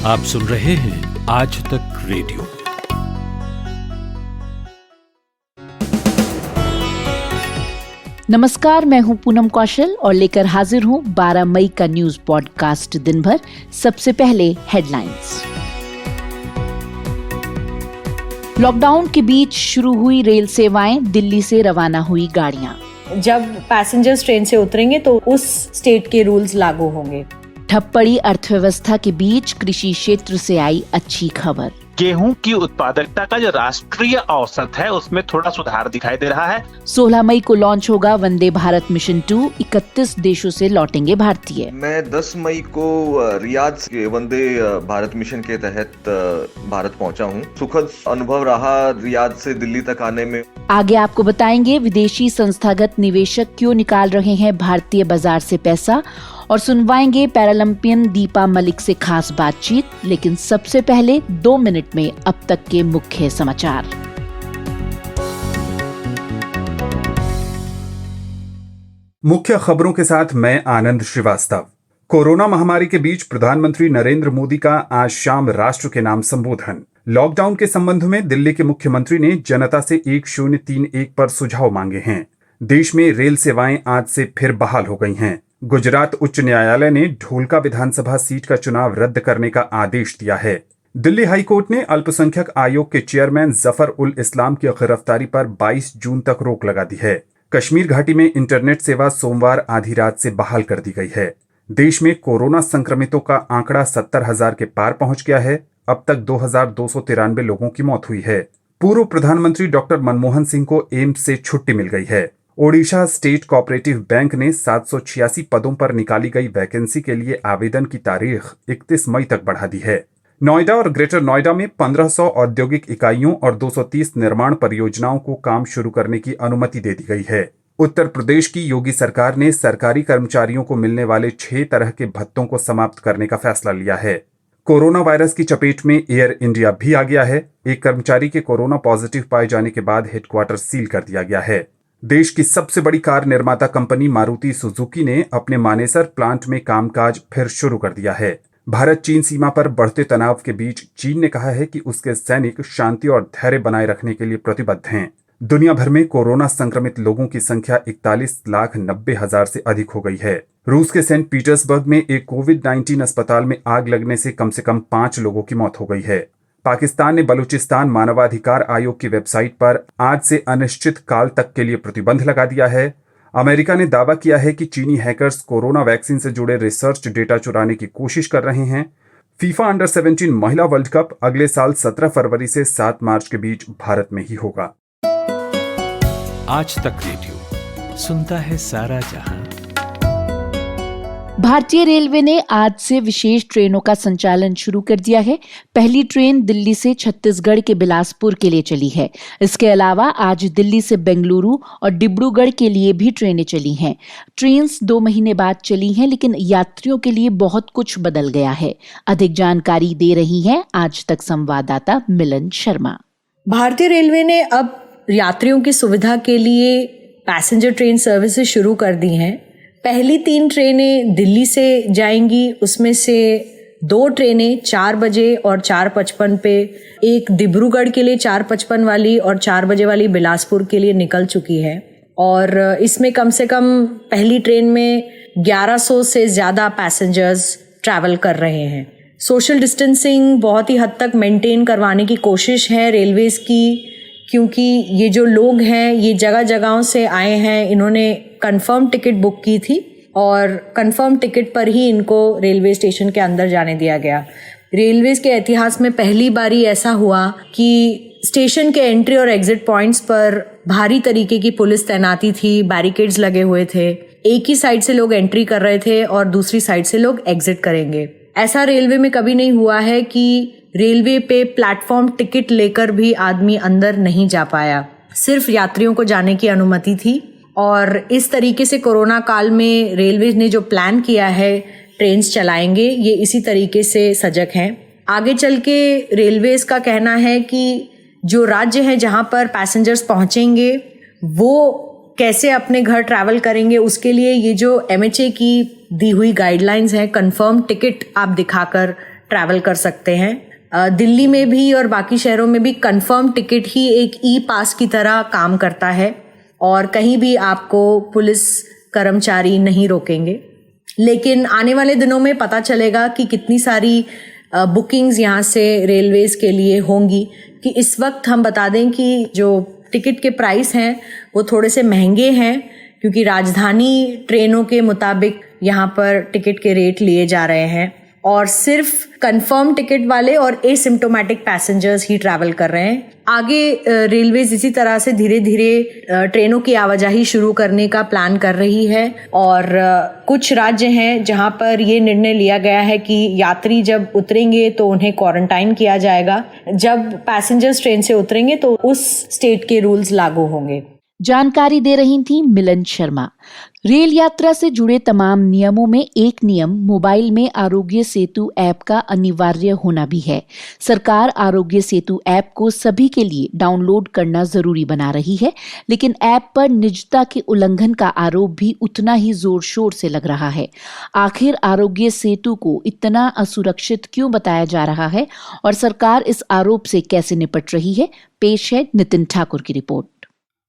आप सुन रहे हैं आज तक रेडियो। नमस्कार, मैं हूं पूनम कौशल और लेकर हाजिर हूं 12 मई का न्यूज पॉडकास्ट दिन भर। सबसे पहले हेडलाइंस। लॉकडाउन के बीच शुरू हुई रेल सेवाएं, दिल्ली से रवाना हुई गाड़ियां। जब पैसेंजर्स ट्रेन से उतरेंगे तो उस स्टेट के रूल्स लागू होंगे। ठप पड़ी अर्थव्यवस्था के बीच कृषि क्षेत्र से आई अच्छी खबर। गेहूं की उत्पादकता का जो राष्ट्रीय औसत है उसमें थोड़ा सुधार दिखाई दे रहा है। 16 मई को लॉन्च होगा वंदे भारत मिशन 2, 31 देशों से लौटेंगे भारतीय। मैं 10 मई को रियाद के वंदे भारत मिशन के तहत भारत पहुंचा हूं। सुखद अनुभव रहा रियाद से दिल्ली तक आने में। आगे आपको बताएंगे विदेशी संस्थागत निवेशक क्यों निकाल रहे हैं भारतीय बाजार से पैसा, और सुनवाएंगे पैरालंपियन दीपा मलिक से खास बातचीत। लेकिन सबसे पहले 2 मिनट में अब तक के मुख्य समाचार। मुख्य खबरों के साथ मैं आनंद श्रीवास्तव। कोरोना महामारी के बीच प्रधानमंत्री नरेंद्र मोदी का आज शाम राष्ट्र के नाम संबोधन। लॉकडाउन के संबंध में दिल्ली के मुख्यमंत्री ने जनता से 1031 पर सुझाव मांगे हैं। देश में रेल सेवाएं आज से फिर बहाल हो गई हैं। गुजरात उच्च न्यायालय ने ढोलका विधानसभा सीट का चुनाव रद्द करने का आदेश दिया है। दिल्ली हाईकोर्ट ने अल्पसंख्यक आयोग के चेयरमैन जफर उल इस्लाम की गिरफ्तारी पर 22 जून तक रोक लगा दी है। कश्मीर घाटी में इंटरनेट सेवा सोमवार आधी रात से बहाल कर दी गई है। देश में कोरोना संक्रमितों का आंकड़ा 70,000 के पार पहुंच गया है। अब तक 2,293 लोगों की मौत हुई है। पूर्व प्रधानमंत्री डॉक्टर मनमोहन सिंह को एम्स से छुट्टी मिल गई है। ओडिशा स्टेट कोऑपरेटिव बैंक ने 786 पदों पर निकाली गई वैकेंसी के लिए आवेदन की तारीख 31 मई तक बढ़ा दी है। नोएडा और ग्रेटर नोएडा में 1500 औद्योगिक इकाइयों और 230 निर्माण परियोजनाओं को काम शुरू करने की अनुमति दे दी गई है। उत्तर प्रदेश की योगी सरकार ने सरकारी कर्मचारियों को मिलने वाले 6 तरह के भत्तों को समाप्त करने का फैसला लिया है। कोरोना वायरस की चपेट में एयर इंडिया भी आ गया है। एक कर्मचारी के कोरोना पॉजिटिव पाए जाने के बाद हेडक्वार्टर सील कर दिया गया है। देश की सबसे बड़ी कार निर्माता कंपनी मारुति सुजुकी ने अपने मानेसर प्लांट में कामकाज फिर शुरू कर दिया है। भारत चीन सीमा पर बढ़ते तनाव के बीच चीन ने कहा है कि उसके सैनिक शांति और धैर्य बनाए रखने के लिए प्रतिबद्ध हैं। दुनिया भर में कोरोना संक्रमित लोगों की संख्या 41,90,000 से अधिक हो गई है। रूस के सेंट पीटर्सबर्ग में एक कोविड-19 अस्पताल में आग लगने से कम 5 लोगों की मौत हो गई है। पाकिस्तान ने बलूचिस्तान मानवाधिकार आयोग की वेबसाइट पर आज से अनिश्चित काल तक के लिए प्रतिबंध लगा दिया है। अमेरिका ने दावा किया है कि चीनी हैकर्स कोरोना वैक्सीन से जुड़े रिसर्च डेटा चुराने की कोशिश कर रहे हैं। फीफा अंडर 17 महिला वर्ल्ड कप अगले साल 17 फरवरी से 7 मार्च के बीच भारत में ही होगा। आज तक रेडियो सुनता है सारा जहां। भारतीय रेलवे ने आज से विशेष ट्रेनों का संचालन शुरू कर दिया है। पहली ट्रेन दिल्ली से छत्तीसगढ़ के बिलासपुर के लिए चली है। इसके अलावा आज दिल्ली से बेंगलुरु और डिब्रूगढ़ के लिए भी ट्रेनें चली हैं। ट्रेन्स 2 महीने बाद चली हैं, लेकिन यात्रियों के लिए बहुत कुछ बदल गया है। अधिक जानकारी दे रही हैं आज तक संवाददाता मिलन शर्मा। भारतीय रेलवे ने अब यात्रियों की सुविधा के लिए पैसेंजर ट्रेन सर्विसेज शुरू कर दी हैं। पहली 3 ट्रेनें दिल्ली से जाएंगी, उसमें से 2 ट्रेनें 4 बजे और 4:55 पे, एक डिब्रूगढ़ के लिए 4:55 वाली और 4 बजे वाली बिलासपुर के लिए निकल चुकी है। और इसमें कम से कम पहली ट्रेन में 1100 से ज़्यादा पैसेंजर्स ट्रैवल कर रहे हैं। सोशल डिस्टेंसिंग बहुत ही हद तक मेंटेन करवाने की कोशिश है रेलवेज़ की, क्योंकि ये जो लोग हैं ये जगह जगहों से आए हैं। इन्होंने कंफर्म टिकट बुक की थी और कंफर्म टिकट पर ही इनको रेलवे स्टेशन के अंदर जाने दिया गया। रेलवेज के इतिहास में पहली बारी ऐसा हुआ कि स्टेशन के एंट्री और एग्जिट पॉइंट्स पर भारी तरीके की पुलिस तैनाती थी, बैरिकेड्स लगे हुए थे। एक ही साइड से लोग एंट्री कर रहे थे और दूसरी साइड से लोग एग्जिट करेंगे। ऐसा रेलवे में कभी नहीं हुआ है कि रेलवे पे प्लेटफॉर्म टिकट लेकर भी आदमी अंदर नहीं जा पाया। सिर्फ यात्रियों को जाने की अनुमति थी। और इस तरीके से कोरोना काल में रेलवे ने जो प्लान किया है ट्रेन्स चलाएंगे, ये इसी तरीके से सजग हैं। आगे चल के रेलवेज का कहना है कि जो राज्य हैं जहां पर पैसेंजर्स पहुंचेंगे वो कैसे अपने घर ट्रैवल करेंगे, उसके लिए ये जो MHA की दी हुई गाइडलाइंस है, कंफर्म टिकट आप दिखाकर ट्रैवल कर सकते हैं। दिल्ली में भी और बाकी शहरों में भी कंफर्म टिकट ही एक ई पास की तरह काम करता है और कहीं भी आपको पुलिस कर्मचारी नहीं रोकेंगे। लेकिन आने वाले दिनों में पता चलेगा कि कितनी सारी बुकिंग्स यहाँ से रेलवेज के लिए होंगी। कि इस वक्त हम बता दें कि जो टिकट के प्राइस हैं वो थोड़े से महंगे हैं, क्योंकि राजधानी ट्रेनों के मुताबिक यहाँ पर टिकट के रेट लिए जा रहे हैं और सिर्फ कंफर्म टिकट वाले और एसिम्प्टोमेटिक पैसेंजर्स ही ट्रैवल कर रहे हैं। आगे रेलवेज इसी तरह से धीरे धीरे ट्रेनों की आवाजाही शुरू करने का प्लान कर रही है और कुछ राज्य हैं जहां पर ये निर्णय लिया गया है कि यात्री जब उतरेंगे तो उन्हें क्वारंटाइन किया जाएगा, जब पैसेंजर्स ट्रेन से उतरेंगे तो उस स्टेट के रूल्स लागू होंगे। जानकारी दे रही थी मिलन शर्मा। रेल यात्रा से जुड़े तमाम नियमों में एक नियम मोबाइल में आरोग्य सेतु ऐप का अनिवार्य होना भी है। सरकार आरोग्य सेतु ऐप को सभी के लिए डाउनलोड करना जरूरी बना रही है, लेकिन ऐप पर निजता के उल्लंघन का आरोप भी उतना ही जोर शोर से लग रहा है। आखिर आरोग्य सेतु को इतना असुरक्षित क्यों बताया जा रहा है और सरकार इस आरोप से कैसे निपट रही है? पेश है नितिन ठाकुर की रिपोर्ट।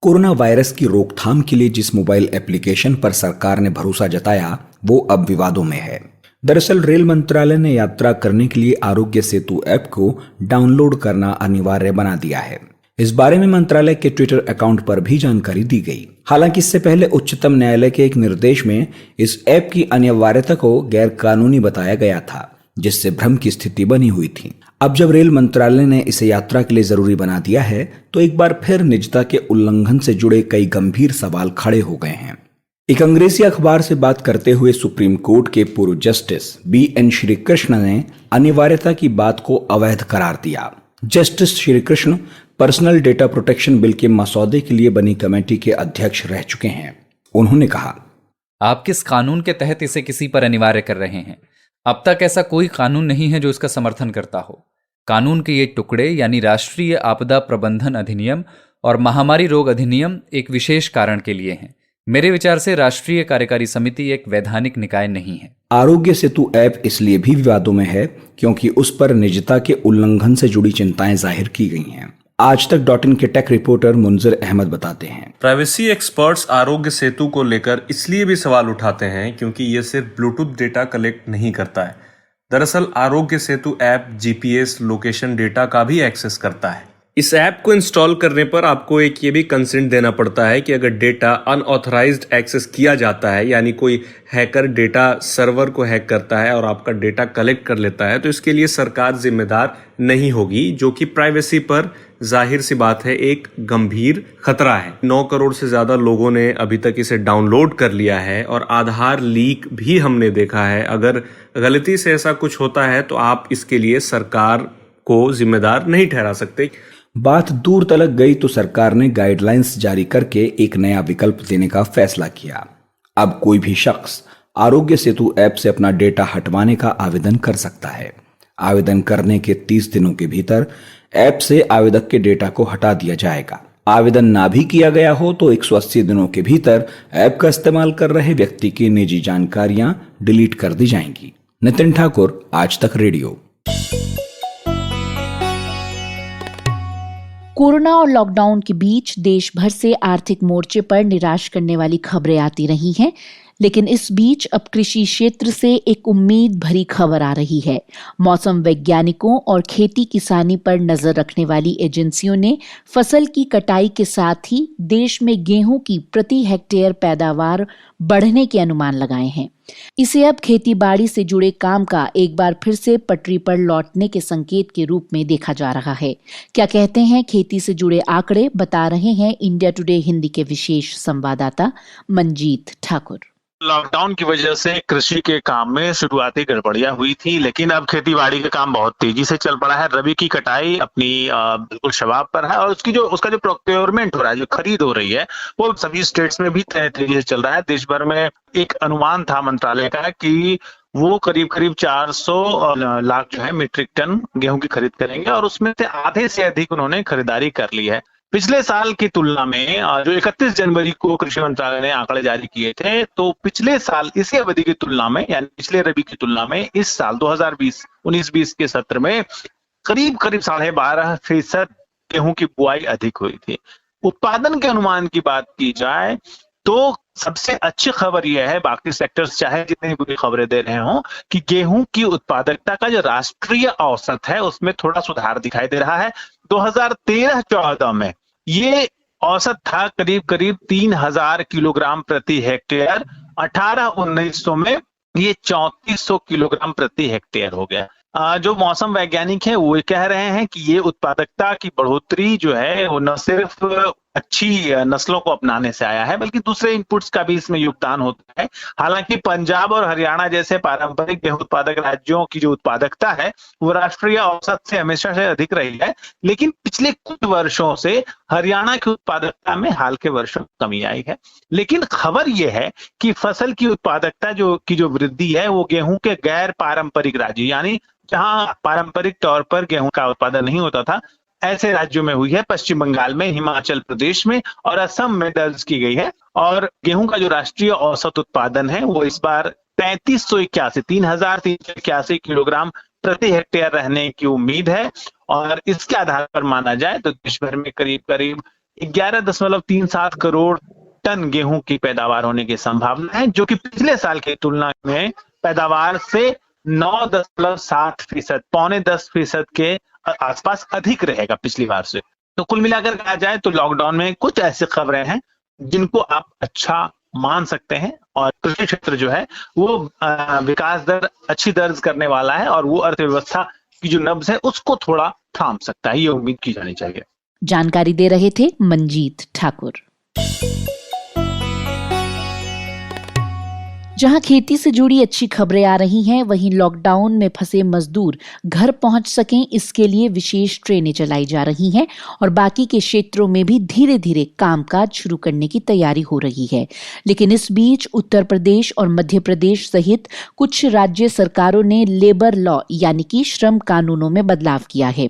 कोरोना वायरस की रोकथाम के लिए जिस मोबाइल एप्लीकेशन पर सरकार ने भरोसा जताया वो अब विवादों में है। दरअसल रेल मंत्रालय ने यात्रा करने के लिए आरोग्य सेतु ऐप को डाउनलोड करना अनिवार्य बना दिया है। इस बारे में मंत्रालय के ट्विटर अकाउंट पर भी जानकारी दी गई। हालांकि इससे पहले उच्चतम न्यायालय के एक निर्देश में इस ऐप की अनिवार्यता को गैर कानूनी बताया गया था, जिससे भ्रम की स्थिति बनी हुई थी। अब जब रेल मंत्रालय ने इसे यात्रा के लिए जरूरी बना दिया है तो एक बार फिर निजता के उल्लंघन से जुड़े कई गंभीर सवाल खड़े हो गए हैं। एक अंग्रेजी अखबार से बात करते हुए सुप्रीम कोर्ट के पूर्व जस्टिस BN श्रीकृष्ण ने अनिवार्यता की बात को अवैध करार दिया। Justice Shrikrishna personal data protection bill के मसौदे के लिए बनी कमेटी के अध्यक्ष रह चुके हैं। उन्होंने कहा, आप किस कानून के तहत इसे किसी पर अनिवार्य कर रहे हैं? अब तक ऐसा कोई कानून नहीं है जो इसका समर्थन करता हो। कानून के ये टुकड़े यानी राष्ट्रीय आपदा प्रबंधन अधिनियम और महामारी रोग अधिनियम एक विशेष कारण के लिए हैं। मेरे विचार से राष्ट्रीय कार्यकारी समिति एक वैधानिक निकाय नहीं है। आरोग्य सेतु ऐप इसलिए भी विवादों में है क्योंकि उस पर निजता के उल्लंघन से जुड़ी चिंताएं जाहिर की गई हैं। आज तक .in के टेक रिपोर्टर मुंजिर अहमद बताते हैं, प्राइवेसी एक्सपर्ट्स आरोग्य सेतु को लेकर इसलिए भी सवाल उठाते हैं क्योंकि ये सिर्फ ब्लूटूथ डेटा कलेक्ट नहीं करता है। दरअसल Aarogya Setu app GPS location data का भी एक्सेस करता है। इस ऐप को इंस्टॉल करने पर आपको एक ये भी कंसेंट देना पड़ता है कि अगर डेटा अनऑथराइज्ड एक्सेस किया जाता है, यानी कोई हैकर डेटा सर्वर को हैक करता है और आपका डेटा कलेक्ट कर लेता है, तो इसके लिए सरकार जिम्मेदार नहीं होगी, जो कि प्राइवेसी पर जाहिर सी बात है एक गंभीर खतरा है। 9 करोड़ से ज्यादा लोगों ने अभी तक इसे डाउनलोड कर लिया है और आधार लीक भी हमने देखा है। अगर गलती से ऐसा कुछ होता है तो आप इसके लिए सरकार को जिम्मेदार नहीं ठहरा सकते। बात दूर तलक गई तो सरकार ने गाइडलाइंस जारी करके एक नया विकल्प देने का फैसला किया। अब कोई भी शख्स आरोग्य सेतु ऐप से अपना डेटा हटवाने का आवेदन कर सकता है। आवेदन करने के 30 दिनों के भीतर ऐप से आवेदक के डेटा को हटा दिया जाएगा। आवेदन ना भी किया गया हो तो 180 दिनों के भीतर ऐप का इस्तेमाल कर रहे व्यक्ति की निजी जानकारियां डिलीट कर दी जाएंगी। नितिन ठाकुर, आज तक रेडियो। कोरोना और लॉकडाउन के बीच देश भर से आर्थिक मोर्चे पर निराश करने वाली खबरें आती रही हैं, लेकिन इस बीच अब कृषि क्षेत्र से एक उम्मीद भरी खबर आ रही है। मौसम वैज्ञानिकों और खेती किसानी पर नजर रखने वाली एजेंसियों ने फसल की कटाई के साथ ही देश में गेहूं की प्रति हेक्टेयर पैदावार बढ़ने के अनुमान लगाए हैं। इसे अब खेती बाड़ी से जुड़े काम का एक बार फिर से पटरी पर लौटने के संकेत के रूप में देखा जा रहा है। क्या कहते हैं खेती से जुड़े आंकड़े, बता रहे हैं इंडिया टुडे हिंदी के विशेष संवाददाता मंजीत ठाकुर। लॉकडाउन की वजह से कृषि के काम में शुरुआती गड़बड़ियां हुई थी, लेकिन अब खेतीबाड़ी का काम बहुत तेजी से चल पड़ा है। रबी की कटाई अपनी बिल्कुल शबाब पर है और उसका जो प्रोक्योरमेंट हो रहा है, जो खरीद हो रही है, वो सभी स्टेट्स में भी तेजी से चल रहा है। देश भर में एक अनुमान था मंत्रालय का कि वो करीब 400 लाख जो है मीट्रिक टन गेहूं की खरीद करेंगे और उसमें से आधे से अधिक उन्होंने खरीदारी कर ली है। पिछले साल की तुलना में जो 31 जनवरी को कृषि मंत्रालय ने आंकड़े जारी किए थे, तो पिछले साल इसी अवधि की तुलना में, यानी पिछले रबी की तुलना में इस साल 2019-20 के सत्र में करीब 12.5% गेहूं की बुआई अधिक हुई थी। उत्पादन के अनुमान की बात की जाए तो सबसे अच्छी खबर यह है, बाकी सेक्टर्स चाहे जितनी बुरी खबरें दे रहे हों, कि गेहूं की उत्पादकता का जो राष्ट्रीय औसत है उसमें थोड़ा सुधार दिखाई दे रहा है। 2013-14 में ये औसत था करीब 3000 किलोग्राम प्रति हेक्टेयर। 18-19 में ये 3400 किलोग्राम प्रति हेक्टेयर हो गया। जो मौसम वैज्ञानिक है वो कह रहे हैं कि ये उत्पादकता की बढ़ोतरी जो है वो न सिर्फ अच्छी नस्लों को अपनाने से आया है, बल्कि दूसरे इनपुट्स का भी इसमें योगदान होता है। हालांकि पंजाब और हरियाणा जैसे पारंपरिक गेहूं उत्पादक राज्यों की जो उत्पादकता है वो राष्ट्रीय औसत से हमेशा से अधिक रही है, लेकिन पिछले कुछ वर्षों से हरियाणा की उत्पादकता में हाल के वर्षों में कमी आई है। लेकिन खबर यह है कि फसल की उत्पादकता जो वृद्धि है वो गेहूं के गैर पारंपरिक राज्य, यानी जहां पारंपरिक तौर पर गेहूं का उत्पादन नहीं होता था, ऐसे राज्यों में हुई है। पश्चिम बंगाल में, हिमाचल प्रदेश में और असम में दर्ज की गई है। और गेहूं का जो राष्ट्रीय औसत उत्पादन है वो इस बार 3381 किलोग्राम प्रति हेक्टेयर रहने की उम्मीद है। और इसके आधार पर माना जाए तो देश भर में करीब 11.37 करोड़ टन गेहूं की पैदावार होने की संभावना है, जो कि पिछले साल की तुलना में पैदावार से 9.7%, 9.5% के आसपास अधिक रहेगा पिछली बार से। तो कुल मिलाकर कहा जाए तो लॉकडाउन में कुछ ऐसी खबरें हैं जिनको आप अच्छा मान सकते हैं, और कृषि क्षेत्र जो है वो विकास दर अच्छी दर्ज करने वाला है, और वो अर्थव्यवस्था की जो नब्ज है उसको थोड़ा थाम सकता है, ये उम्मीद की जानी चाहिए। जानकारी दे रहे थे मंजीत ठाकुर। जहां खेती से जुड़ी अच्छी खबरें आ रही हैं, वहीं लॉकडाउन में फंसे मजदूर घर पहुंच सकें इसके लिए विशेष ट्रेनें चलाई जा रही हैं और बाकी के क्षेत्रों में भी धीरे धीरे कामकाज शुरू करने की तैयारी हो रही है। लेकिन इस बीच उत्तर प्रदेश और मध्य प्रदेश सहित कुछ राज्य सरकारों ने लेबर लॉ यानी कि श्रम कानूनों में बदलाव किया है।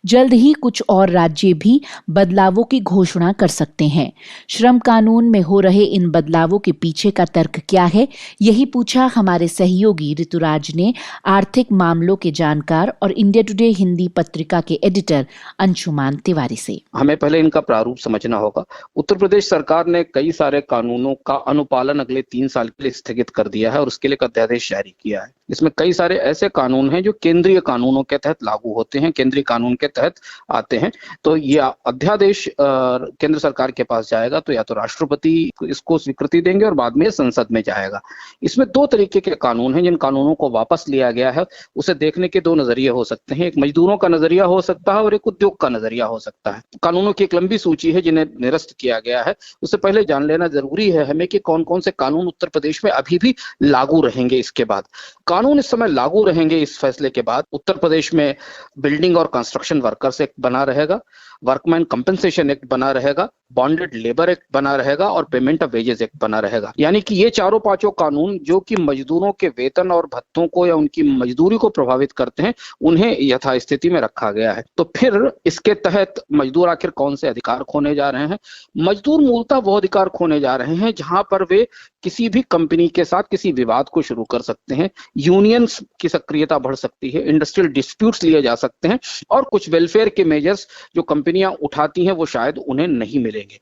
जल्द ही कुछ और राज्य भी बदलावों की घोषणा कर सकते हैं। श्रम कानून में हो रहे इन बदलावों के पीछे का तर्क क्या है, यही पूछा हमारे सहयोगी ऋतुराज ने आर्थिक मामलों के जानकार और इंडिया टुडे हिंदी पत्रिका के एडिटर अंशुमान तिवारी से। हमें पहले इनका प्रारूप समझना होगा। उत्तर प्रदेश सरकार ने कई सारे कानूनों का अनुपालन अगले 3 साल के लिए स्थगित कर दिया है और उसके लिए एक अध्यादेश जारी किया है। इसमें कई सारे ऐसे कानून हैं जो केंद्रीय कानूनों के तहत लागू होते हैं, केंद्रीय कानून के तहत आते हैं। तो यह अध्यादेश केंद्र सरकार के पास जाएगा तो या तो राष्ट्रपति इसको स्वीकृति देंगे और बाद में संसद में जाएगा। इसमें 2 तरीके के कानून हैं जिन कानूनों को वापस लिया गया है। उसे देखने के 2 नजरिए हो सकते हैं, एक मजदूरों का नजरिया हो सकता है और एक उद्योग का नजरिया हो सकता है। कानूनों की एक लंबी सूची है जिन्हें निरस्त किया गया है। उससे पहले जान लेना जरूरी है हमें कि कौन कौन से कानून उत्तर प्रदेश में अभी भी लागू रहेंगे। इसके बाद कानून इस समय लागू रहेंगे। इस फैसले के बाद उत्तर प्रदेश में बिल्डिंग और कंस्ट्रक्शन वर्कर्स एक्ट बना रहेगा, वर्कमैन कंपनसेशन एक्ट बना रहेगा, बॉन्डेड लेबर एक्ट बना रहेगा और पेमेंट ऑफ वेजेस एक्ट बना रहेगा। यानी कि ये 4-5 कानून जो कि मजदूरों के वेतन और भत्तों को या उनकी मजदूरी को प्रभावित करते हैं, उन्हें यथास्थिति में रखा गया है। तो फिर इसके तहत मजदूर आखिर कौन से अधिकार खोने जा रहे हैं? मजदूर मूलतः वो अधिकार खोने जा रहे हैं जहां पर वे किसी भी कंपनी के साथ किसी विवाद को शुरू कर सकते हैं, यूनियंस की सक्रियता बढ़ सकती है, इंडस्ट्रियल डिस्प्यूट्स लिए जा सकते हैं और कुछ वेलफेयर के मेजर्स जो कंपनियां उठाती हैं वो शायद उन्हें नहीं मिलेंगे।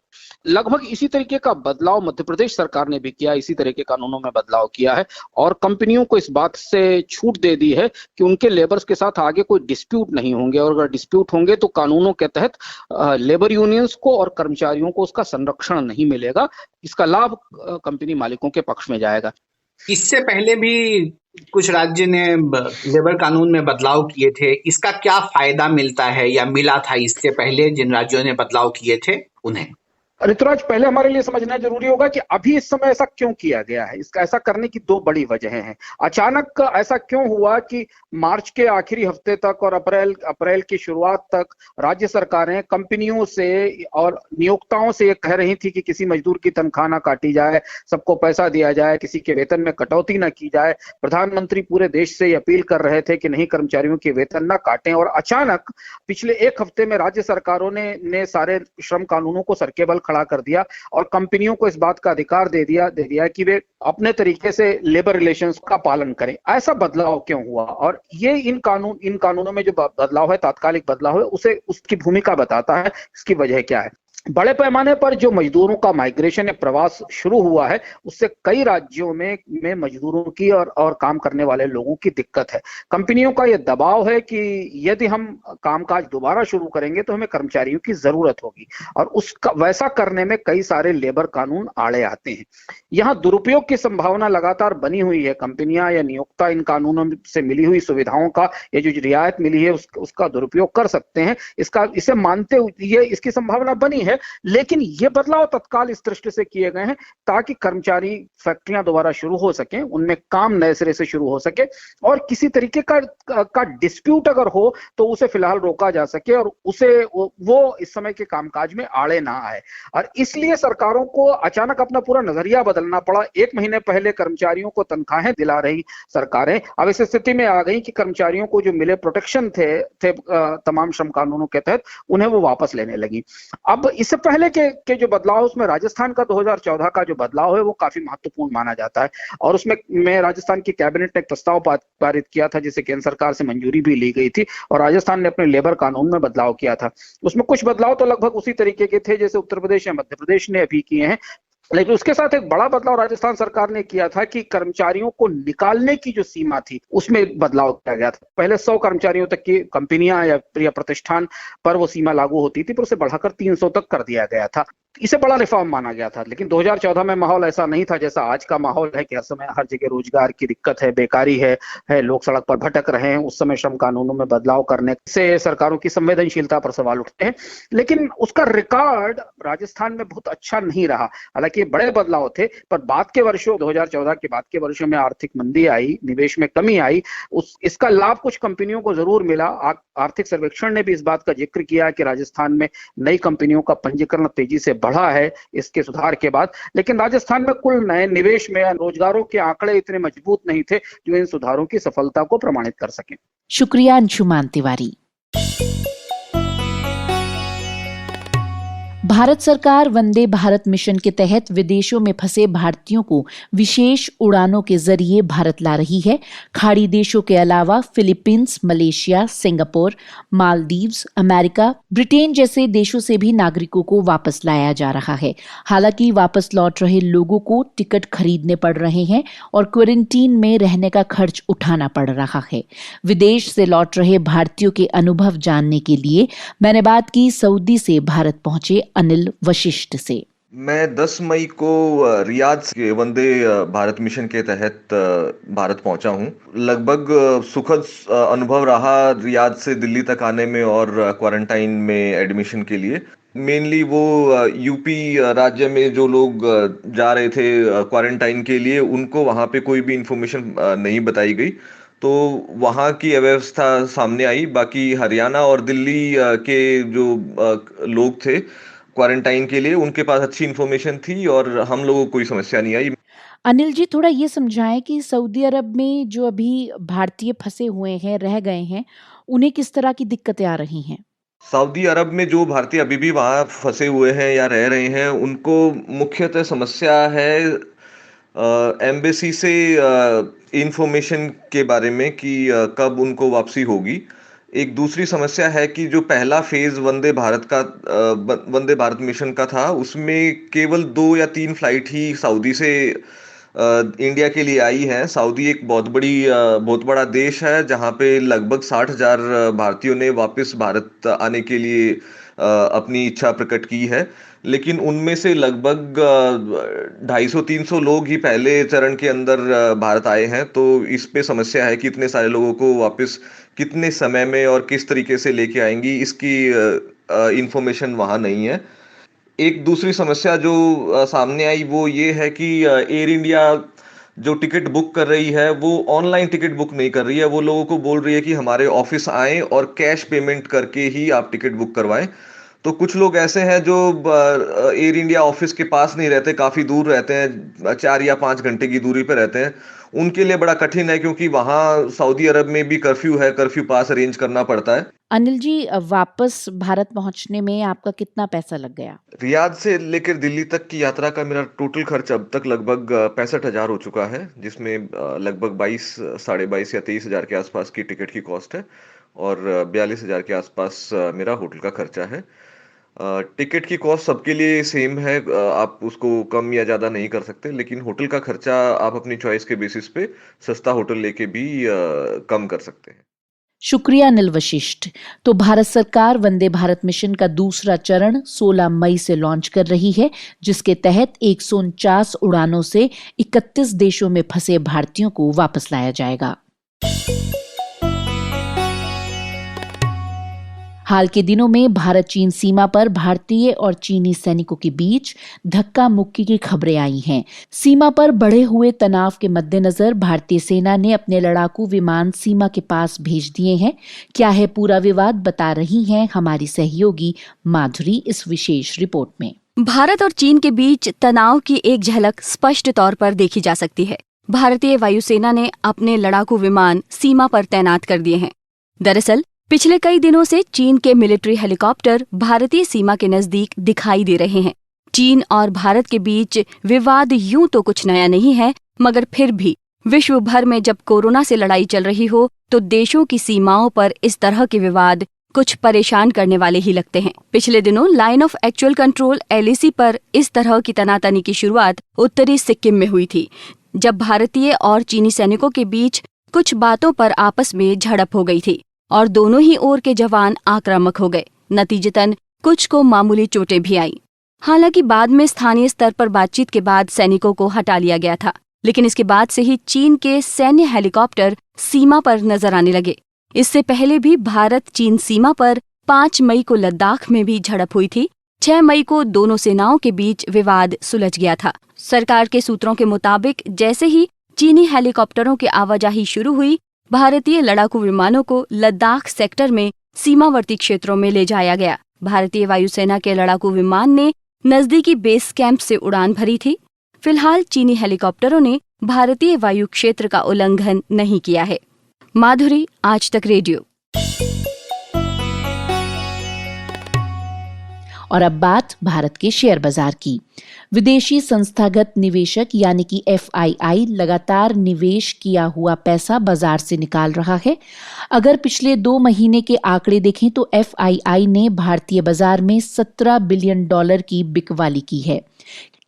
लगभग इसी तरीके का बदलाव मध्य प्रदेश सरकार ने भी किया, इसी तरह के कानूनों में बदलाव किया है और कंपनियों को इस बात से छूट दे दी है कि उनके लेबर्स के साथ आगे कोई डिस्प्यूट नहीं होंगे और अगर डिस्प्यूट होंगे तो कानूनों के तहत लेबर यूनियंस को और कर्मचारियों को उसका संरक्षण नहीं मिलेगा। इसका लाभ कंपनी मालिकों के पक्ष में जाएगा। इससे पहले भी कुछ राज्य ने लेबर कानून में बदलाव किए थे। इसका क्या फायदा मिलता है या मिला था इससे पहले जिन राज्यों ने बदलाव किए थे उन्हें? ऋतुराज, पहले हमारे लिए समझना जरूरी होगा कि अभी इस समय ऐसा क्यों किया गया है। इसका ऐसा करने की दो बड़ी वजहें हैं। अचानक ऐसा क्यों हुआ कि मार्च के आखिरी हफ्ते तक और अप्रैल की शुरुआत तक राज्य सरकारें कंपनियों से और नियोक्ताओं से ये कह रही थी कि किसी मजदूर की तनख्वाह ना काटी जाए, सबको पैसा दिया जाए, किसी के वेतन में कटौती ना की जाए। प्रधानमंत्री पूरे देश से अपील कर रहे थे कि नहीं, कर्मचारियों के वेतन ना काटें। और अचानक पिछले एक हफ्ते में राज्य सरकारों ने सारे श्रम कानूनों को सरकेबल खड़ा कर दिया और कंपनियों को इस बात का अधिकार दे दिया कि वे अपने तरीके से लेबर रिलेशंस का पालन करें। ऐसा बदलाव क्यों हुआ? और ये इन कानूनों में जो बदलाव है, तात्कालिक बदलाव है, उसे उसकी भूमिका बताता है। इसकी वजह क्या है? बड़े पैमाने पर जो मजदूरों का माइग्रेशन या प्रवास शुरू हुआ है, उससे कई राज्यों में मजदूरों की और काम करने वाले लोगों की दिक्कत है। कंपनियों का यह दबाव है कि यदि हम कामकाज दोबारा शुरू करेंगे तो हमें कर्मचारियों की जरूरत होगी, और उसका वैसा करने में कई सारे लेबर कानून आड़े आते हैं। यहाँ दुरुपयोग की संभावना लगातार बनी हुई है। कंपनियां या नियोक्ता इन कानूनों से मिली हुई सुविधाओं का, ये जो रियायत मिली है, उसका दुरुपयोग कर सकते हैं। इसे मानते हुए इसकी संभावना बनी है, लेकिन ये बदलाव तत्काल इस दृष्टि से किए गए हैं ताकि कर्मचारी फैक्ट्रियां दोबारा शुरू हो सकें, उनमें काम नए सिरे से शुरू हो सके, और किसी तरीके का डिस्प्यूट अगर हो तो उसे फिलहाल रोका जा सके और वो इस समय के कामकाज में आड़े ना आए। और इसलिए सरकारों को अचानक अपना पूरा नजरिया बदलना पड़ा। एक महीने पहले कर्मचारियों को तनख्वाहें दिला रही सरकारें अब इस स्थिति में आ गई कि कर्मचारियों को जो मिले प्रोटेक्शन थे तमाम श्रम कानूनों के तहत, उन्हें वो वापस लेने लगी। अब इससे पहले के जो बदलाव, उसमें राजस्थान का 2014 का जो बदलाव है वो काफी महत्वपूर्ण माना जाता है, और उसमें राजस्थान की कैबिनेट ने एक प्रस्ताव पारित किया था जिसे केंद्र सरकार से मंजूरी भी ली गई थी, और राजस्थान ने अपने लेबर कानून में बदलाव किया था। उसमें कुछ बदलाव तो लगभग उसी तरीके के थे जैसे उत्तर प्रदेश या मध्य प्रदेश ने अभी किए हैं, लेकिन उसके साथ एक बड़ा बदलाव राजस्थान सरकार ने किया था कि कर्मचारियों को निकालने की जो सीमा थी उसमें बदलाव किया गया था। पहले 100 कर्मचारियों तक की कंपनियां या प्रतिष्ठान पर वो सीमा लागू होती थी, पर उसे बढ़ाकर 300 तक कर दिया गया था। इसे बड़ा रिफॉर्म माना गया था। लेकिन 2014 में माहौल ऐसा नहीं था जैसा आज का माहौल है कि हर समय हर जगह रोजगार की दिक्कत है, बेकारी है, लोग सड़क पर भटक रहे हैं। उस समय श्रम कानूनों में बदलाव करने से सरकारों की संवेदनशीलता पर सवाल उठते हैं, लेकिन उसका रिकॉर्ड राजस्थान में बहुत अच्छा नहीं रहा। हालांकि बड़े बदलाव थे, पर बाद के वर्षों 2014 के बाद के वर्षों में आर्थिक मंदी आई, निवेश में कमी आई। इसका लाभ कुछ कंपनियों को जरूर मिला। आर्थिक सर्वेक्षण ने भी इस बात का जिक्र किया कि राजस्थान में नई कंपनियों का पंजीकरण तेजी से बढ़ा है इसके सुधार के बाद, लेकिन राजस्थान में कुल नए निवेश में रोजगारों के आंकड़े इतने मजबूत नहीं थे जो इन सुधारों की सफलता को प्रमाणित कर सकें। शुक्रिया अंशुमान तिवारी। भारत सरकार वंदे भारत मिशन के तहत विदेशों में फंसे भारतीयों को विशेष उड़ानों के जरिए भारत ला रही है। खाड़ी देशों के अलावा Philippines, Malaysia, Singapore, Maldives, America, Britain जैसे देशों से भी नागरिकों को वापस लाया जा रहा है। हालांकि वापस लौट रहे लोगों को टिकट खरीदने पड़ रहे हैं और क्वारंटीन में रहने का खर्च उठाना पड़ रहा है। विदेश से लौट रहे भारतीयों के अनुभव जानने के लिए मैंने बात की सऊदी से भारत पहुंचे अनिल वशिष्ठ से। मैं 10 मई को रियाद के वंदे भारत मिशन के तहत भारत पहुंचा हूं। लगभग सुखद अनुभव रहा रियाद से दिल्ली तक आने में और क्वारंटाइन में एडमिशन के लिए। मेनली वो यूपी राज्य में जो लोग जा रहे थे क्वारंटाइन के लिए, उनको वहां पे कोई भी इंफॉर्मेशन नहीं बताई गई, तो वहाँ की अव्यवस्था सामने आई। बाकी हरियाणा और दिल्ली के जो लोग थे क्वारंटाइन के लिए, उनके पास अच्छी इन्फॉर्मेशन थी और हम लोगों को कोई समस्या नहीं आई। अनिल जी, थोड़ा ये समझाएं कि सऊदी अरब में जो अभी भारतीय फंसे हुए हैं, रह गए हैं, उन्हें किस तरह की दिक्कतें आ रही हैं? सऊदी अरब में जो भारतीय अभी भी वहाँ फंसे हुए हैं या रह रहे हैं, उनको मुख्यतः समस्या है एम्बेसी से इंफॉर्मेशन के बारे में कि कब उनको वापसी होगी। एक दूसरी समस्या है कि जो पहला फेज वंदे भारत मिशन का था, उसमें केवल 2 या 3 फ्लाइट ही सऊदी से इंडिया के लिए आई है। सऊदी एक बहुत बड़ा देश है जहां पे लगभग 60,000 भारतीयों ने वापस भारत आने के लिए अपनी इच्छा प्रकट की है, लेकिन उनमें से लगभग 250-300 लोग ही पहले चरण के अंदर भारत आए हैं। तो इस पे समस्या है कि इतने सारे लोगों को वापस कितने समय में और किस तरीके से लेके आएंगी, इसकी इंफॉर्मेशन वहाँ नहीं है। एक दूसरी समस्या जो सामने आई वो ये है कि एयर इंडिया जो टिकट बुक कर रही है वो ऑनलाइन टिकट बुक नहीं कर रही है। वो लोगों को बोल रही है कि हमारे ऑफिस आएं और कैश पेमेंट करके ही आप टिकट बुक करवाएं। तो कुछ लोग ऐसे हैं जो एयर इंडिया ऑफिस के पास नहीं रहते, काफ़ी दूर रहते हैं, 4 या 5 घंटे की दूरी पर रहते हैं। उनके लिए बड़ा कठिन है क्योंकि वहाँ सऊदी अरब में भी कर्फ्यू है, कर्फ्यू पास अरेंज करना पड़ता है। अनिल जी, वापस भारत पहुंचने में आपका कितना पैसा लग गया? रियाद से लेकर दिल्ली तक की यात्रा का मेरा टोटल खर्च अब तक लगभग 65,000 हो चुका है, जिसमें लगभग 22, साढ़े 22 या 23,000 के आसपास की टिकट की कॉस्ट है और 42,000 के आसपास मेरा होटल का खर्चा है। टिकट की कॉस्ट सबके लिए सेम है, आप उसको कम या ज़्यादा नहीं कर सकते, लेकिन होटल का खर्चा आप अपनी चॉइस के बेसिस पे सस्ता होटल लेके भी कम कर सकते हैं। शुक्रिया अनिल वशिष्ठ। तो भारत सरकार वंदे भारत मिशन का दूसरा चरण 16 मई से लॉन्च कर रही है, जिसके तहत 149 उड़ानों से 31 देशों में फंसे भारतीयों को वापस लाया जाएगा। हाल के दिनों में भारत चीन सीमा पर भारतीय और चीनी सैनिकों के बीच धक्का मुक्की की खबरें आई हैं। सीमा पर बढ़े हुए तनाव के मद्देनजर भारतीय सेना ने अपने लड़ाकू विमान सीमा के पास भेज दिए हैं। क्या है पूरा विवाद, बता रही हैं हमारी सहयोगी माधुरी इस विशेष रिपोर्ट में। भारत और चीन के बीच तनाव की एक झलक स्पष्ट तौर पर देखी जा सकती है। भारतीय वायुसेना ने अपने लड़ाकू विमान सीमा पर तैनात कर दिए हैं। दरअसल पिछले कई दिनों से चीन के मिलिट्री हेलीकॉप्टर भारतीय सीमा के नजदीक दिखाई दे रहे हैं। चीन और भारत के बीच विवाद यूं तो कुछ नया नहीं है, मगर फिर भी विश्व भर में जब कोरोना से लड़ाई चल रही हो तो देशों की सीमाओं पर इस तरह के विवाद कुछ परेशान करने वाले ही लगते हैं। पिछले दिनों line of actual control LAC पर इस तरह की तनातनी की शुरुआत उत्तरी सिक्किम में हुई थी, जब भारतीय और चीनी सैनिकों के बीच कुछ बातों पर आपस में झड़प हो गई थी और दोनों ही ओर के जवान आक्रामक हो गए। नतीजतन कुछ को मामूली चोटें भी आईं। हालांकि बाद में स्थानीय स्तर पर बातचीत के बाद सैनिकों को हटा लिया गया था, लेकिन इसके बाद से ही चीन के सैन्य हेलीकॉप्टर सीमा पर नजर आने लगे। इससे पहले भी भारत चीन सीमा पर 5 मई को लद्दाख में भी झड़प हुई थी। 6 मई को दोनों सेनाओं के बीच विवाद सुलझ गया था। सरकार के सूत्रों के मुताबिक जैसे ही चीनी हेलीकॉप्टरों की आवाजाही शुरू हुई, भारतीय लड़ाकू विमानों को लद्दाख सेक्टर में सीमावर्ती क्षेत्रों में ले जाया गया। भारतीय वायुसेना के लड़ाकू विमान ने नजदीकी बेस कैंप से उड़ान भरी थी। फिलहाल चीनी हेलीकॉप्टरों ने भारतीय वायु क्षेत्र का उल्लंघन नहीं किया है। माधुरी, आज तक रेडियो। और अब बात भारत के शेयर बाजार की। विदेशी संस्थागत निवेशक यानी कि FII लगातार निवेश किया हुआ पैसा बाजार से निकाल रहा है। अगर पिछले 2 महीने के आंकड़े देखें तो FII ने भारतीय बाजार में $17 बिलियन की बिकवाली की है।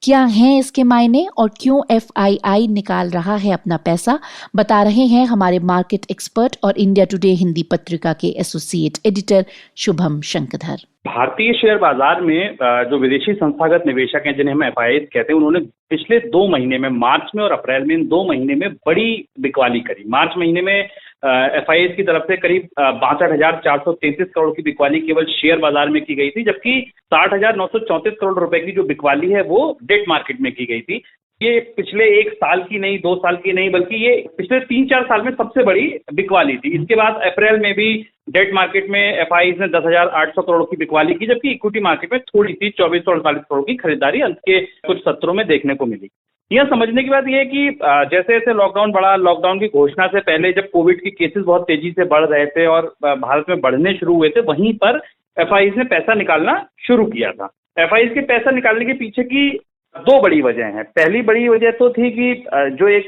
क्या हैं इसके मायने और क्यों FII निकाल रहा है अपना पैसा, बता रहे हैं हमारे मार्केट एक्सपर्ट और इंडिया टुडे हिंदी पत्रिका के एसोसिएट एडिटर शुभम शंकधर। भारतीय शेयर बाजार में जो विदेशी संस्थागत निवेशक हैं, जिन्हें हम FIIs कहते हैं, उन्होंने पिछले 2 महीने में, मार्च में और अप्रैल में, इन 2 महीने में बड़ी बिकवाली करी। मार्च महीने में FIIs की तरफ से करीब 62,433 करोड़ की बिकवाली केवल शेयर बाजार में की गई थी, जबकि 60,934 करोड़ रुपए की जो बिकवाली है वो डेट मार्केट में की गई थी। ये पिछले 1 साल की नहीं, 2 साल की नहीं, बल्कि ये पिछले 3-4 साल में सबसे बड़ी बिकवाली थी। इसके बाद अप्रैल में भी डेट मार्केट में FIIs ने 10,800 करोड़ की बिकवाली की, जबकि इक्विटी मार्केट में थोड़ी सी 2448 करोड़ की खरीदारी अंत के कुछ सत्रों में देखने को मिली। यह समझने की बात यह है कि जैसे जैसे लॉकडाउन बढ़ा, लॉकडाउन की घोषणा से पहले जब कोविड के केसेस बहुत तेजी से बढ़ रहे थे और भारत में बढ़ने शुरू हुए थे, वहीं पर FIIs ने पैसा निकालना शुरू किया था। FIIs के पैसा निकालने के पीछे की 2 बड़ी वजह हैं। पहली बड़ी वजह तो थी कि जो एक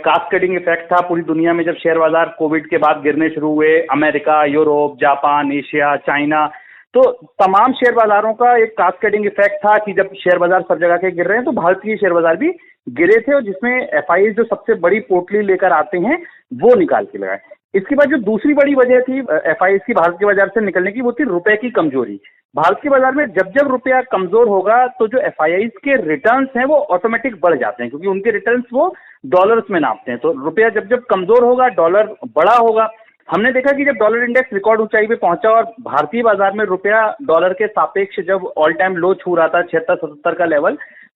कास्केडिंग इफेक्ट था पूरी दुनिया में, जब शेयर बाजार कोविड के बाद गिरने शुरू हुए, America, Europe, Japan, Asia, China, तो तमाम शेयर बाजारों का एक कास्केडिंग इफेक्ट था कि जब शेयर बाजार सब जगह के गिर रहे हैं तो भारतीय शेयर बाजार भी गिरे थे, और जिसमें FIIs जो सबसे बड़ी पोटली लेकर आते हैं वो निकाल के लगाए। इसके बाद जो दूसरी बड़ी वजह थी FIIs की भारत के बाजार से निकलने की, वो थी रुपए की कमजोरी। भारत के बाजार में जब जब रुपया कमजोर होगा तो जो FIIs के रिटर्न्स हैं वो ऑटोमेटिक बढ़ जाते हैं, क्योंकि उनके रिटर्न्स वो डॉलर्स में नापते हैं। तो रुपया जब जब कमजोर होगा, डॉलर बड़ा होगा, हमने देखा कि जब डॉलर इंडेक्स रिकॉर्ड ऊंचाई पे पहुंचा और भारतीय बाजार में रुपया डॉलर के सापेक्ष जब ऑल टाइम लो छू रहा था 76-77 का लेवल,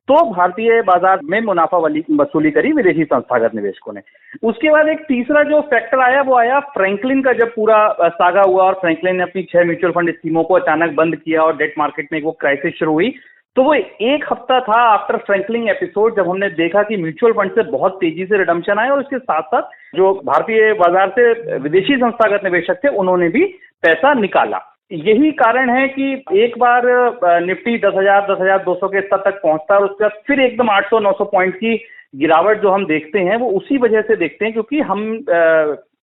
तो भारतीय बाजार में मुनाफा वसूली करी विदेशी संस्थागत निवेशकों ने। उसके बाद एक तीसरा जो फैक्टर आया वो आया फ्रैंकलिन का, जब पूरा सागा हुआ और फ्रैंकलिन ने अपनी 6 म्यूचुअल फंड स्कीमों को अचानक बंद किया और डेट मार्केट में वो क्राइसिस शुरू हुई। तो वो एक हफ्ता था आफ्टर फ्रैंकलिन एपिसोड जब हमने देखा कि म्यूचुअल फंड से बहुत तेजी से रिडम्पशन आया और इसके साथ साथ जो भारतीय बाजार से विदेशी संस्थागत निवेशक थे उन्होंने भी पैसा निकाला। यही कारण है कि एक बार निफ्टी 10,000 10,200 के स्तर तक पहुंचता है और उसके बाद फिर एकदम 800-900 पॉइंट की गिरावट जो हम देखते हैं वो उसी वजह से देखते हैं क्योंकि हम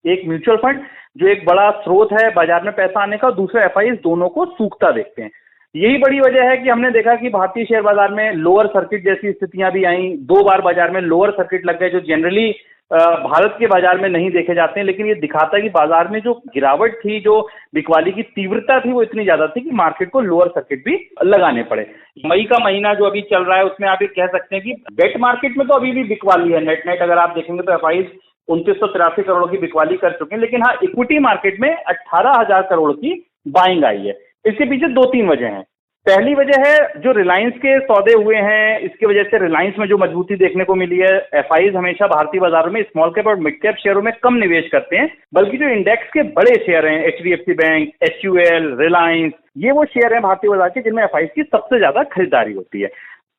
एक म्यूचुअल फंड जो एक बड़ा स्रोत है बाजार में पैसा आने का, और दूसरा एफआईआई दोनों को सूखता देखते हैं। यही बड़ी वजह है कि हमने देखा कि भारतीय शेयर बाजार में लोअर सर्किट जैसी स्थितियां भी आई। 2 बार बाजार में लोअर सर्किट लग गए जो जनरली भारत के बाजार में नहीं देखे जाते हैं, लेकिन ये दिखाता है कि बाजार में जो गिरावट थी, जो बिकवाली की तीव्रता थी वो इतनी ज्यादा थी कि मार्केट को लोअर सर्किट भी लगाने पड़े। मई का महीना जो अभी चल रहा है उसमें आप ये कह सकते हैं कि डेट मार्केट में तो अभी भी बिकवाली है। नेट अगर आप देखेंगे तो एफआईआई 2983 करोड़ की बिकवाली कर चुके हैं, लेकिन हाँ इक्विटी मार्केट में 18,000 करोड़ की बाइंग आई है। इसके पीछे 2-3 वजह हैं। पहली वजह है जो रिलायंस के सौदे हुए हैं, इसकी वजह से रिलायंस में जो मजबूती देखने को मिली है। एफआईआई हमेशा भारतीय बाजारों में स्मॉल कैप और मिड कैप शेयरों में कम निवेश करते हैं, बल्कि जो इंडेक्स के बड़े शेयर हैं एचडीएफसी बैंक, एचयूएल, रिलायंस, ये वो शेयर हैं भारतीय बाजार के जिनमें एफआईआई की सबसे ज्यादा खरीदारी होती है।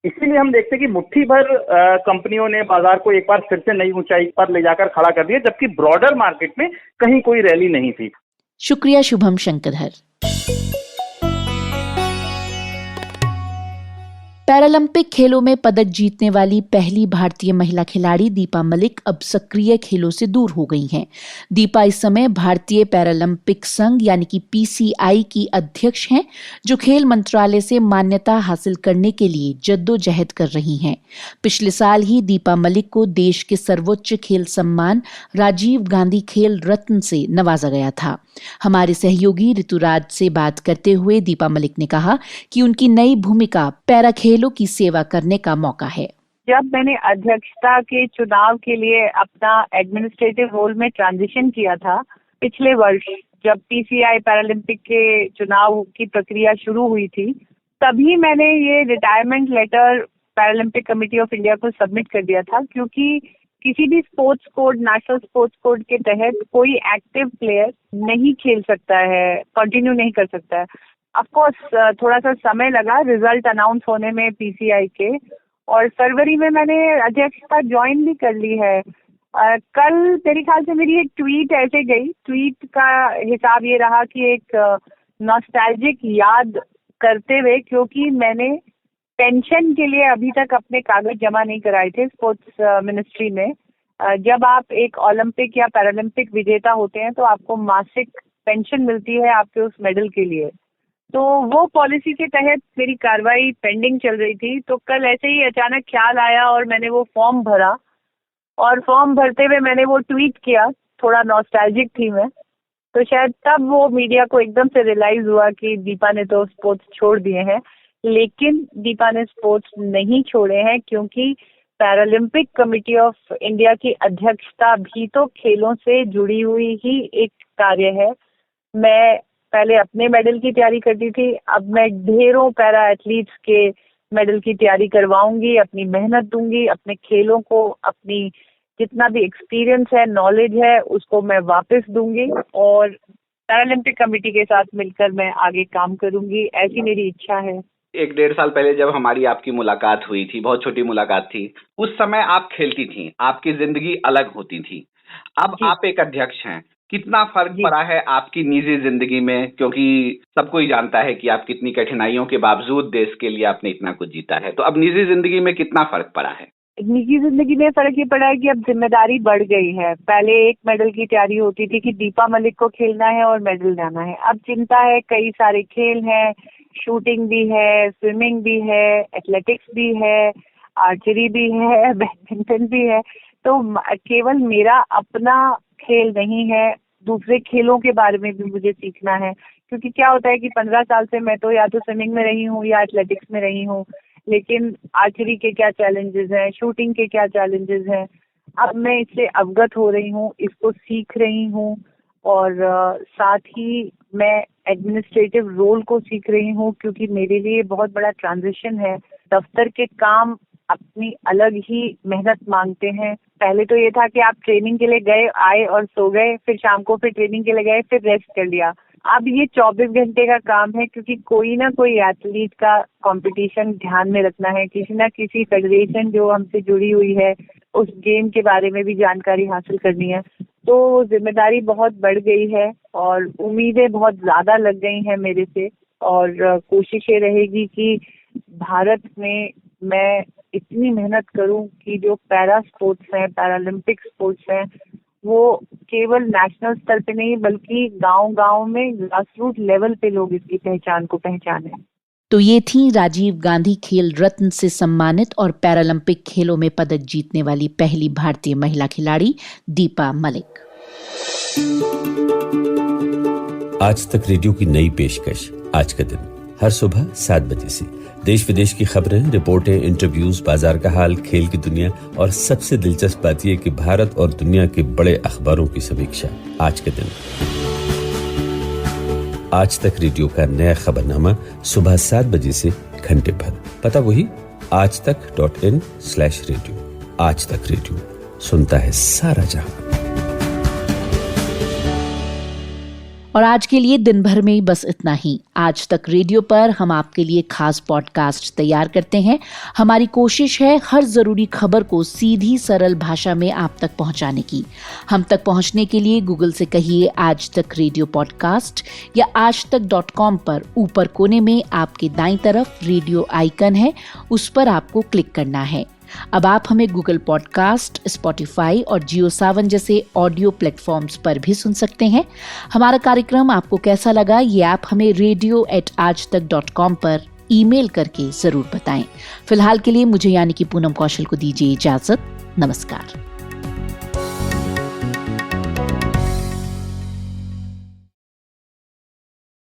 इसीलिए हम देखते हैं कि मुट्ठी भर कंपनियों ने बाजार को एक बार फिर से नई ऊंचाई पर ले जाकर खड़ा कर दिया, जबकि ब्रॉडर मार्केट में कहीं कोई रैली नहीं थी। शुक्रिया शुभम शंकरधर। पैरालंपिक खेलों में पदक जीतने वाली पहली भारतीय महिला खिलाड़ी दीपा मलिक अब सक्रिय खेलों से दूर हो गई हैं। दीपा इस समय भारतीय पैरालंपिक संघ यानी कि पीसीआई की अध्यक्ष हैं, जो खेल मंत्रालय से मान्यता हासिल करने के लिए जद्दोजहद कर रही हैं। पिछले साल ही दीपा मलिक को देश के सर्वोच्च खेल सम्मान राजीव गांधी खेल रत्न से नवाजा गया था। हमारे सहयोगी ऋतुराज से बात करते हुए दीपा मलिक ने कहा कि उनकी नई भूमिका पैरा खेलों की सेवा करने का मौका है। जब मैंने अध्यक्षता के चुनाव के लिए अपना एडमिनिस्ट्रेटिव रोल में ट्रांजिशन किया था पिछले वर्ष, जब पीसीआई पैरालंपिक के चुनाव की प्रक्रिया शुरू हुई थी, तभी मैंने ये retirement letter Paralympic committee of India को सबमिट कर दिया था, क्योंकि किसी भी sports code, national sports code के तहत कोई एक्टिव प्लेयर नहीं खेल सकता है, कंटिन्यू नहीं कर सकता है। ऑफ कोर्स थोड़ा सा समय लगा रिजल्ट अनाउंस होने में पीसीआई के, और फरवरी में मैंने अध्यक्षता ज्वाइन भी कर ली है। कल मेरे ख्याल से मेरी एक ट्वीट ऐसे गई, ट्वीट का हिसाब ये रहा कि एक नॉस्टैल्जिक याद करते हुए, क्योंकि मैंने पेंशन के लिए अभी तक अपने कागज जमा नहीं कराए थे स्पोर्ट्स मिनिस्ट्री में। जब आप एक ओलंपिक या पैरालंपिक विजेता होते हैं तो आपको मासिक पेंशन मिलती है आपके उस मेडल के लिए, तो वो पॉलिसी के तहत मेरी कार्रवाई पेंडिंग चल रही थी। तो कल ऐसे ही अचानक ख्याल आया और मैंने वो फॉर्म भरा, और फॉर्म भरते हुए मैंने वो ट्वीट किया, थोड़ा नॉस्टैल्जिक थी मैं, तो शायद तब वो मीडिया को एकदम से रियलाइज हुआ कि दीपा ने तो स्पोर्ट्स छोड़ दिए हैं। लेकिन दीपा ने स्पोर्ट्स नहीं छोड़े हैं, क्योंकि पैरालंपिक कमेटी ऑफ इंडिया की अध्यक्षता भी तो खेलों से जुड़ी हुई ही एक कार्य है। मैं पहले अपने मेडल की तैयारी करती थी, अब मैं ढेरों पैरा एथलीट्स के मेडल की तैयारी करवाऊंगी, अपनी मेहनत दूंगी, अपने खेलों को अपनी जितना भी एक्सपीरियंस है, नॉलेज है, उसको मैं वापस दूंगी और पैरालंपिक कमेटी के साथ मिलकर मैं आगे काम करूंगी, ऐसी मेरी इच्छा है। 1-1.5 साल पहले जब हमारी आपकी मुलाकात हुई थी, बहुत छोटी मुलाकात थी, उस समय आप खेलती थी, आपकी जिंदगी अलग होती थी। अब आप एक अध्यक्ष हैं, कितना फर्क पड़ा है आपकी निजी जिंदगी में, क्योंकि सबको ही जानता है कि आप कितनी कठिनाइयों के बावजूद देश के लिए आपने इतना कुछ जीता है, तो अब निजी जिंदगी में कितना फर्क पड़ा है? निजी जिंदगी में फर्क ये पड़ा है कि अब जिम्मेदारी बढ़ गई है। पहले एक मेडल की तैयारी होती थी कि दीपा मलिक को खेलना है और मेडल जाना है, अब चिंता है, कई सारे खेल हैं, शूटिंग भी है, स्विमिंग भी है, एथलेटिक्स भी है, आर्चरी भी है, बैडमिंटन भी है। तो केवल मेरा अपना खेल नहीं है, दूसरे खेलों के बारे में भी मुझे सीखना है, क्योंकि क्या होता है कि 15 साल से मैं तो या तो स्विमिंग में रही हूँ या एथलेटिक्स में रही हूँ, लेकिन आर्चरी के क्या चैलेंजेस हैं, शूटिंग के क्या चैलेंजेस हैं, अब मैं इससे अवगत हो रही हूँ, इसको सीख रही हूँ, और साथ ही मैं एडमिनिस्ट्रेटिव रोल को सीख रही हूँ, क्योंकि मेरे लिए बहुत बड़ा ट्रांजिशन है। दफ्तर के काम अपनी अलग ही मेहनत मांगते हैं। पहले तो ये था कि आप ट्रेनिंग के लिए गए, आए और सो गए, फिर शाम को फिर ट्रेनिंग के लिए गए, फिर रेस्ट कर लिया। अब ये 24 घंटे का काम है, क्योंकि कोई ना कोई एथलीट का कंपटीशन ध्यान में रखना है, किसी ना किसी फेडरेशन जो हमसे जुड़ी हुई है उस गेम के बारे में भी जानकारी हासिल करनी है। तो जिम्मेदारी बहुत बढ़ गई है और उम्मीदें बहुत ज्यादा लग गई हैं मेरे से, और कोशिश ये रहेगी कि भारत में मैं इतनी मेहनत करूं कि जो पैरा स्पोर्ट्स हैं, पैरालंपिक स्पोर्ट्स हैं, वो केवल नेशनल स्तर पे नहीं बल्कि गांव-गांव में ग्रासरूट लेवल पे लोग इसकी पहचान को पहचानें। तो ये थी राजीव गांधी खेल रत्न से सम्मानित और पैरालंपिक खेलों में पदक जीतने वाली पहली भारतीय महिला खिलाड़ी दीपा मलिक। आज तक रेडियो की नई पेशकश, आज का दिन, हर सुबह 7 बजे से देश विदेश की खबरें, रिपोर्टें, इंटरव्यूज, बाजार का हाल, खेल की दुनिया और सबसे दिलचस्प बात यह कि भारत और दुनिया के बड़े अखबारों की समीक्षा। आज के दिन आज तक रेडियो का नया खबरनामा सुबह 7 बजे से घंटे भर। पता वही aajtak.in/radio। आज तक रेडियो सुनता है सारा जहां। और आज के लिए दिन भर में बस इतना ही। आज तक रेडियो पर हम आपके लिए खास पॉडकास्ट तैयार करते हैं। हमारी कोशिश है हर जरूरी खबर को सीधी सरल भाषा में आप तक पहुंचाने की। हम तक पहुंचने के लिए गूगल से कहिए आज तक रेडियो पॉडकास्ट, या aajtak.com पर ऊपर कोने में आपके दाईं तरफ रेडियो आइकन है, उस पर आपको क्लिक करना है। अब आप हमें गूगल पॉडकास्ट, स्पॉटिफाई और जियो सावन जैसे ऑडियो प्लेटफॉर्म्स पर भी सुन सकते हैं। हमारा कार्यक्रम आपको कैसा लगा ये आप हमें radio@aajtak.com पर ईमेल करके जरूर बताएं। फिलहाल के लिए मुझे यानी कि पूनम कौशल को दीजिए इजाजत। नमस्कार।